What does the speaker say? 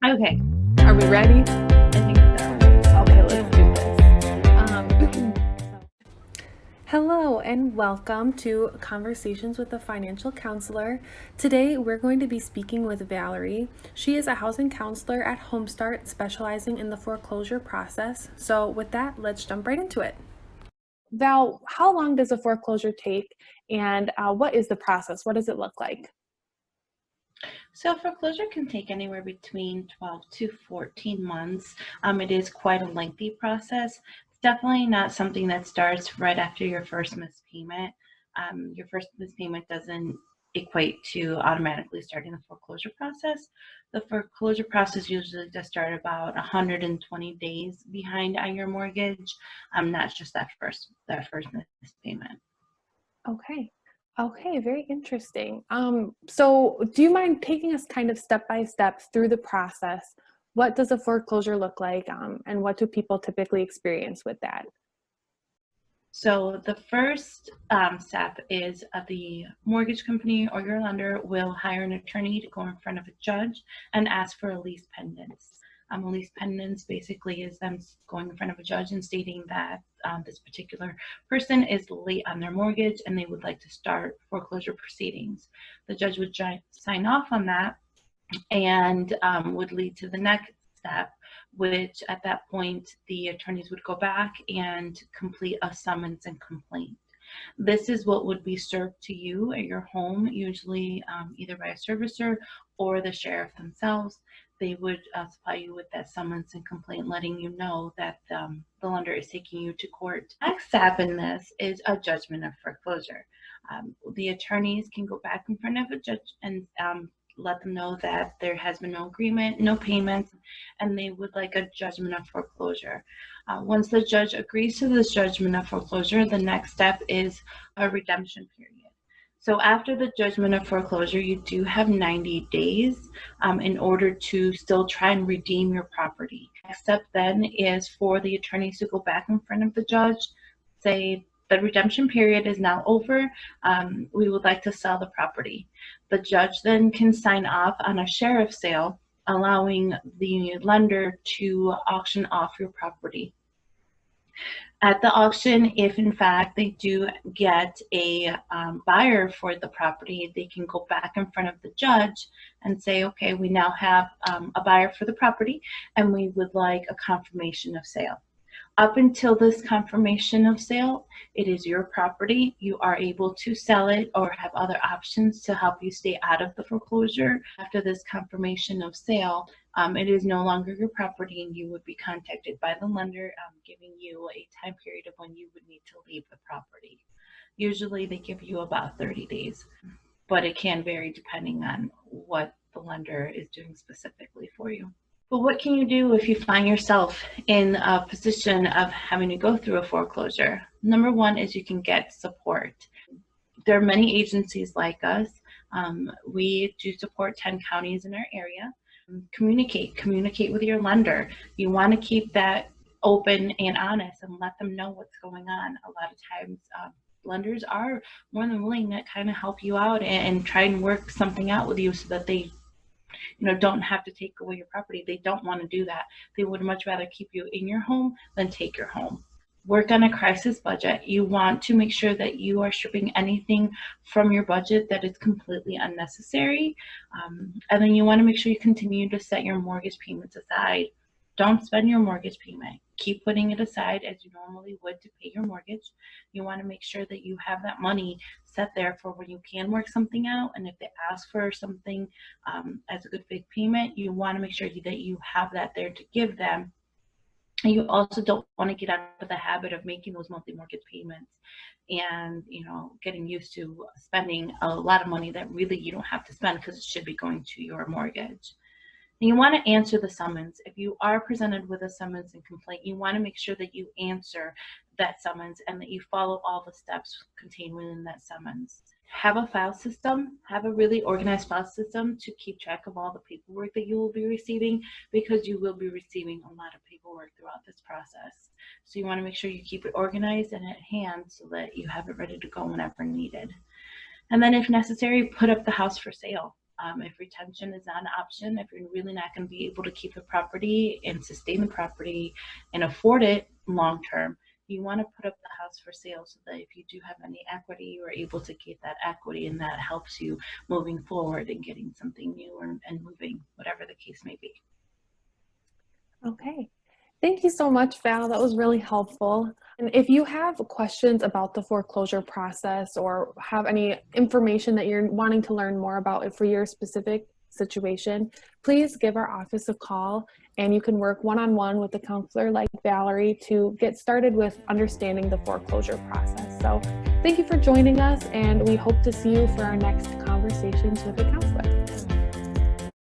Okay, are we ready? I think so. Okay, let's do this. Hello and welcome to Conversations with a Financial Counselor. Today we're going to be speaking with Valerie. She is a housing counselor at HomeStart, specializing in the foreclosure process. So with that, let's jump right into it. Val, how long does a foreclosure take, and what is the process? What does it look like? So foreclosure can take anywhere between 12 to 14 months. It is quite a lengthy process. It's definitely not something that starts right after your first missed payment. Your first missed payment doesn't equate to automatically starting the foreclosure process. The foreclosure process usually does start about 120 days behind on your mortgage, not just that first missed payment. Okay. Okay, very interesting. So do you mind taking us kind of step by step through the process? What does a foreclosure look like, and what do people typically experience with that? So the first step is the mortgage company or your lender will hire an attorney to go in front of a judge and ask for a lease pendants. A lease pendants basically is them going in front of a judge and stating that this particular person is late on their mortgage and they would like to start foreclosure proceedings. The judge would sign off on that and would lead to the next step, which at that point the attorneys would go back and complete a summons and complaint. This is what would be served to you at your home, usually either by a servicer or the sheriff themselves. They would supply you with that summons and complaint, letting you know that the lender is taking you to court. Next step in this is a judgment of foreclosure. The attorneys can go back in front of a judge and let them know that there has been no agreement, no payments, and they would like a judgment of foreclosure. Once the judge agrees to this judgment of foreclosure, the next step is a redemption period. So after the judgment of foreclosure, you do have 90 days in order to still try and redeem your property. Next step then is for the attorneys to go back in front of the judge, say the redemption period is now over. We would like to sell the property. The judge then can sign off on a sheriff sale, allowing the lender to auction off your property. At the auction, if in fact they do get a buyer for the property, they can go back in front of the judge and say, okay, we now have a buyer for the property and we would like a confirmation of sale. Up until this confirmation of sale, it is your property. You are able to sell it or have other options to help you stay out of the foreclosure. After this confirmation of sale, it is no longer your property and you would be contacted by the lender, giving you a time period of when you would need to leave the property. Usually they give you about 30 days, but it can vary depending on what the lender is doing specifically for you. But what can you do if you find yourself in a position of having to go through a foreclosure? Number one is you can get support. There are many agencies like us. We do support 10 counties in our area. Communicate with your lender. You want to keep that open and honest and let them know what's going on. A lot of times, lenders are more than willing to kind of help you out and try and work something out with you so that they don't have to take away your property. They don't want to do that. They would much rather keep you in your home than take your home. Work on a crisis budget. You want to make sure that you are stripping anything from your budget that is completely unnecessary. And then you want to make sure you continue to set your mortgage payments aside. Don't spend your mortgage payment. Keep putting it aside as you normally would to pay your mortgage. You want to make sure that you have that money set there for when you can work something out. And if they ask for something as a good faith payment, you want to make sure that you have that there to give them. And you also don't want to get out of the habit of making those monthly mortgage payments and getting used to spending a lot of money that really you don't have to spend because it should be going to your mortgage. And you want to answer the summons. If you are presented with a summons and complaint, you want to make sure that you answer that summons and that you follow all the steps contained within that summons. Have a file system, have a really organized file system to keep track of all the paperwork that you will be receiving, because you will be receiving a lot of paperwork throughout this process. So you want to make sure you keep it organized and at hand so that you have it ready to go whenever needed. And then if necessary, put up the house for sale. If retention is not an option, if you're really not going to be able to keep the property and sustain the property and afford it long term, you want to put up the house for sale so that if you do have any equity, you're able to get that equity, and that helps you moving forward and getting something new and moving, whatever the case may be. Okay. Thank you so much, Val. That was really helpful. And if you have questions about the foreclosure process or have any information that you're wanting to learn more about it for your specific situation, please give our office a call, and you can work one-on-one with a counselor like Valerie to get started with understanding the foreclosure process. So thank you for joining us, and we hope to see you for our next conversations with a counselor.